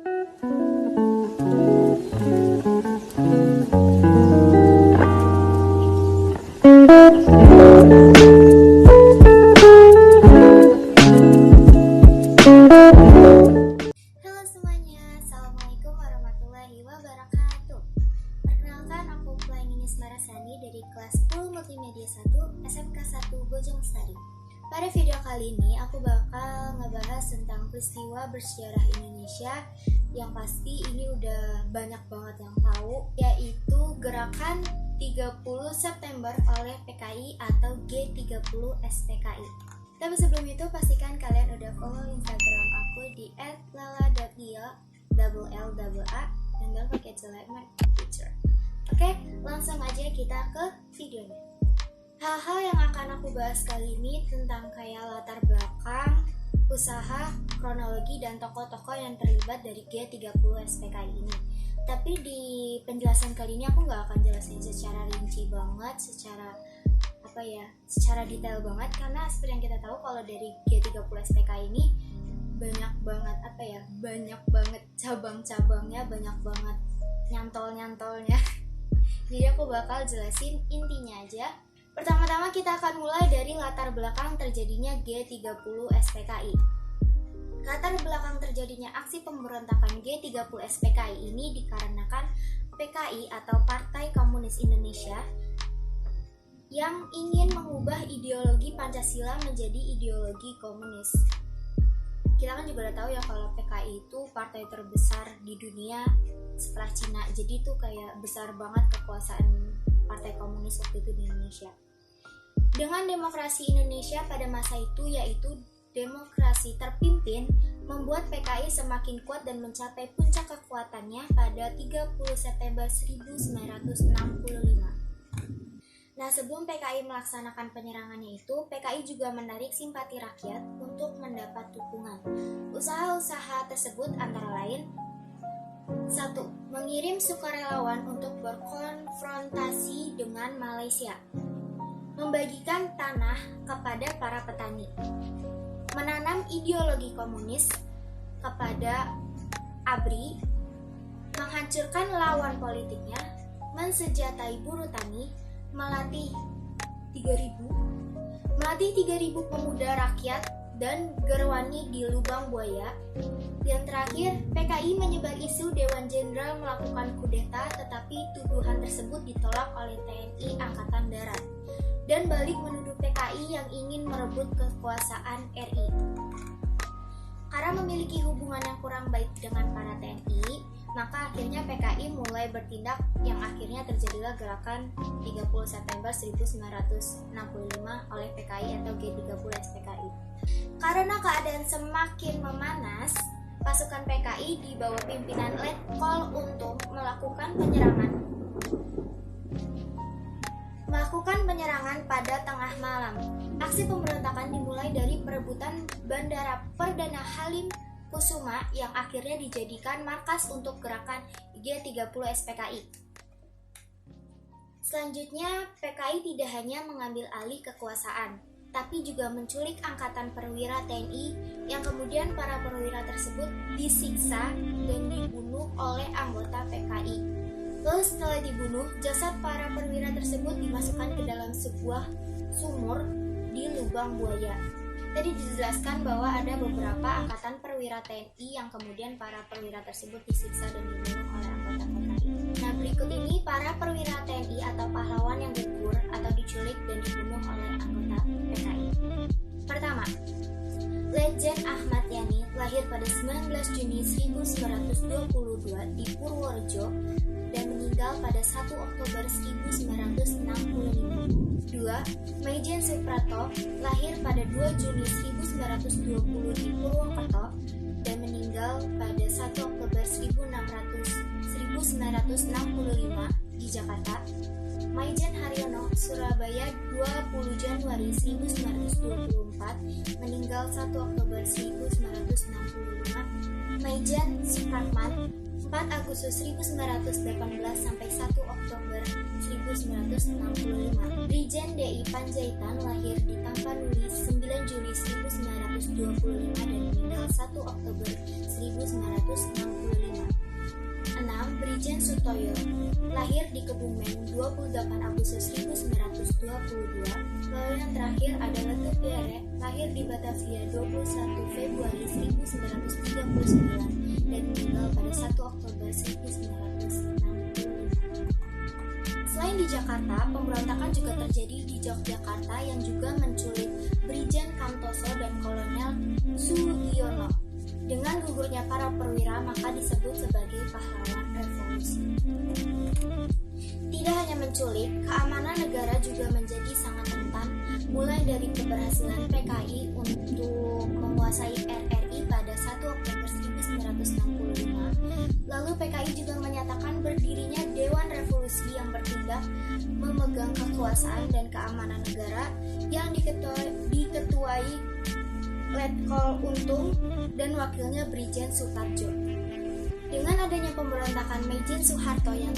Halo semuanya, Assalamualaikum warahmatullahi wabarakatuh. Perkenalkan, aku Plainis Marasani dari kelas 10 Multimedia 1 SMK 1 Bojong Sari. Pada video kali ini aku bakal ngebahas tentang peristiwa bersejarah Indonesia yang pasti ini udah banyak banget yang tahu, yaitu gerakan 30 September oleh PKI atau G30 SPKI. Tapi sebelum itu pastikan kalian udah follow Instagram aku di @lala.dia dan don't forget to like my picture. Oke, langsung aja kita ke videonya. Hal-hal yang akan aku bahas kali ini tentang kayak latar belakang, usaha, kronologi, dan tokoh-tokoh yang terlibat dari G30 SPKI ini. Tapi di penjelasan kali ini aku nggak akan jelasin secara rinci banget, secara detail banget, karena seperti yang kita tahu kalau dari G30 SPKI ini banyak banget cabang-cabangnya, banyak banget nyantol-nyantolnya. Jadi aku bakal jelasin intinya aja. Pertama-tama kita akan mulai dari latar belakang terjadinya G30 SPKI. Latar belakang terjadinya aksi pemberontakan G30 SPKI ini dikarenakan PKI atau Partai Komunis Indonesia yang ingin mengubah ideologi Pancasila menjadi ideologi komunis. Kita kan juga udah tahu ya kalau PKI itu partai terbesar di dunia setelah Cina. Jadi itu kayak besar banget kekuasaan Partai Komunis waktu itu di Indonesia. Dengan demokrasi Indonesia pada masa itu, yaitu demokrasi terpimpin, membuat PKI semakin kuat dan mencapai puncak kekuatannya pada 30 September 1965. Nah, sebelum PKI melaksanakan penyerangannya itu, PKI juga menarik simpati rakyat untuk mendapat dukungan. Usaha-usaha tersebut antara lain: 1. Mengirim sukarelawan untuk berkonfrontasi dengan Malaysia. Membagikan tanah kepada para petani. Menanam ideologi komunis kepada ABRI. Menghancurkan lawan politiknya. Mensenjatai buruh tani. Melatih 3.000 pemuda rakyat dan gerwani di lubang buaya. Yang terakhir, PKI menyebar isu Dewan Jenderal melakukan kudeta, tetapi tuduhan tersebut ditolak oleh TNI Angkatan Darat dan balik menuduh PKI yang ingin merebut kekuasaan RI. Karena memiliki hubungan yang kurang baik dengan para TNI, maka akhirnya PKI mulai bertindak yang akhirnya terjadilah gerakan 30 September 1965 oleh PKI atau G30 SPKI. Karena keadaan semakin memanas, pasukan PKI di bawah pimpinan Letkol Untung melakukan penyerangan pada tengah malam. Aksi pemberontakan dimulai dari perebutan Bandara Perdana Halim Kusuma yang akhirnya dijadikan markas untuk gerakan G30 SPKI. Selanjutnya, PKI tidak hanya mengambil alih kekuasaan, tapi juga menculik angkatan perwira TNI yang kemudian para perwira tersebut disiksa dan dibunuh oleh anggota PKI. Lalu setelah dibunuh, jasad para perwira tersebut dimasukkan ke dalam sebuah sumur di lubang buaya. Tadi dijelaskan bahwa ada beberapa angkatan perwira TNI yang kemudian para perwira tersebut disiksa dan dibunuh oleh anggota PKI. Nah, berikut ini para perwira TNI atau pahlawan yang gugur atau diculik dan dibunuh oleh anggota PKI. Pertama, Lejen Ahmad Yani lahir pada 19 Juni 1922 di Purworejo dan meninggal pada 1 Oktober 1965. 2. Maijen Suprato lahir pada 2 Juni 1920 di Purwokerto dan meninggal pada 1 Oktober 1965 di Jakarta. Maijen Haryono Surabaya 20 Januari 1924 meninggal 1 Oktober 1965. Maijen Supratman 4 Agustus 1918 sampai 1 Oktober 1965. Brigjen DI Panjaitan lahir di Tapanuli 9 Juli 1925 dan meninggal 1 Oktober 1965. Suhartoyo, lahir di Kebumen 28 Agustus 1922. Lalu yang terakhir ada Letup Pierre, lahir di Batavia 21 Februari 1939 dan meninggal pada 1 Oktober 1965. Selain di Jakarta, pemberontakan juga terjadi di Yogyakarta yang juga menculik Brigjen Kamtoso dan Kolonel Sugiono. Dengan gugurnya para perwira, maka disebut sebagai pahlawan revolusi. Tidak hanya menculik, keamanan negara juga menjadi sangat rentan, mulai dari keberhasilan PKI untuk menguasai RRI pada 1 Oktober 1965. Lalu PKI juga menyatakan berdirinya Dewan Revolusi yang bertindak memegang kekuasaan dan keamanan negara yang diketuai Letkol Untung dan wakilnya Brigjen Sutarjo. Dengan adanya pemberontakan Maijen Soeharto yang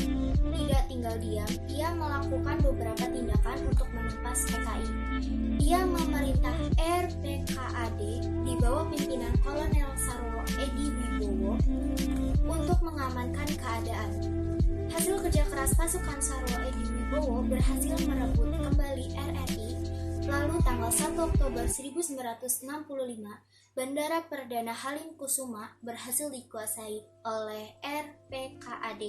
tidak tinggal diam, ia melakukan beberapa tindakan untuk menumpas PKI. Ia memerintah RPKAD di bawah pimpinan Kolonel Sarwo Edi Wibowo untuk mengamankan keadaan. Hasil kerja keras pasukan Sarwo Edi Wibowo berhasil merebut kembali RRI. Lalu tanggal 1 Oktober 1965, Bandara Perdana Halim Kusuma berhasil dikuasai oleh RPKAD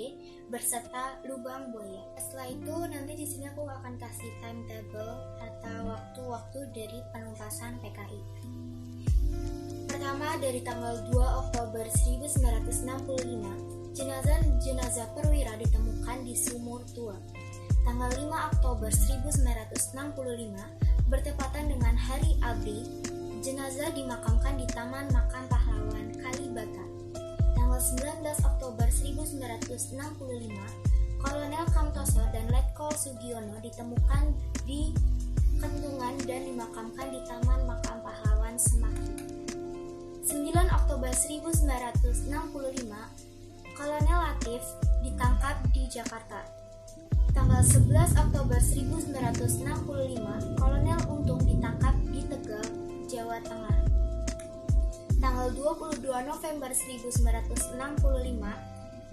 berserta Lubang Buaya. Setelah itu nanti di sini aku akan kasih timetable atau waktu-waktu dari penumpasan PKI. Pertama, dari tanggal 2 Oktober 1965, jenazah perwira ditemukan di Sumur Tua. Tanggal 5 Oktober 1965, bertepatan dengan Hari ABRI, jenazah dimakamkan di Taman Makam Pahlawan Kalibata. Tanggal 19 Oktober 1965, Kolonel Kamtoso dan Letkol Sugiono ditemukan di Kentungan dan dimakamkan di Taman Makam Pahlawan Semaki. 9 Oktober 1965, Kolonel Latif ditangkap di Jakarta. Tanggal 11 Oktober 1965, Kolonel Untung ditangkap di Tegal, Jawa Tengah. Tanggal 22 November 1965,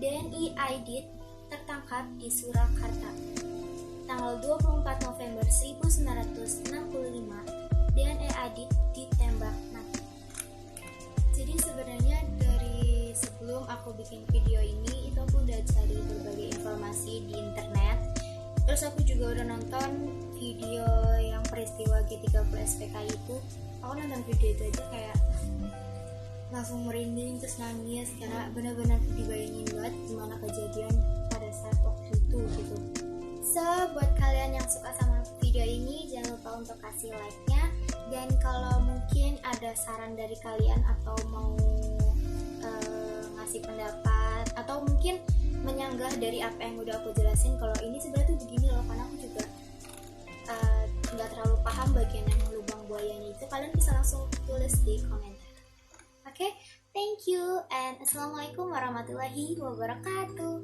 DNI Aidit tertangkap di Surakarta. Tanggal 24 November 1965, DNI Aidit ditembak mati. Jadi sebenarnya dari sebelum aku bikin video ini, itu aku udah cari berbagai informasi di internet. Terus aku juga udah nonton video yang peristiwa G30 SPKI itu. Aku nonton video itu aja kayak langsung merinding terus nangis karena benar-benar dibayangin banget gimana kejadian pada saat waktu itu gitu. So, buat kalian yang suka sama video ini, jangan lupa untuk kasih like-nya. Dan kalau mungkin ada saran dari kalian atau mau ngasih pendapat atau mungkin menyanggah dari apa yang udah aku jelasin, kalau ini sebenarnya tuh begini loh, karena aku juga nggak terlalu paham bagian yang lubang buayanya itu, kalian bisa langsung tulis di komentar. Oke, thank you and assalamualaikum warahmatullahi wabarakatuh.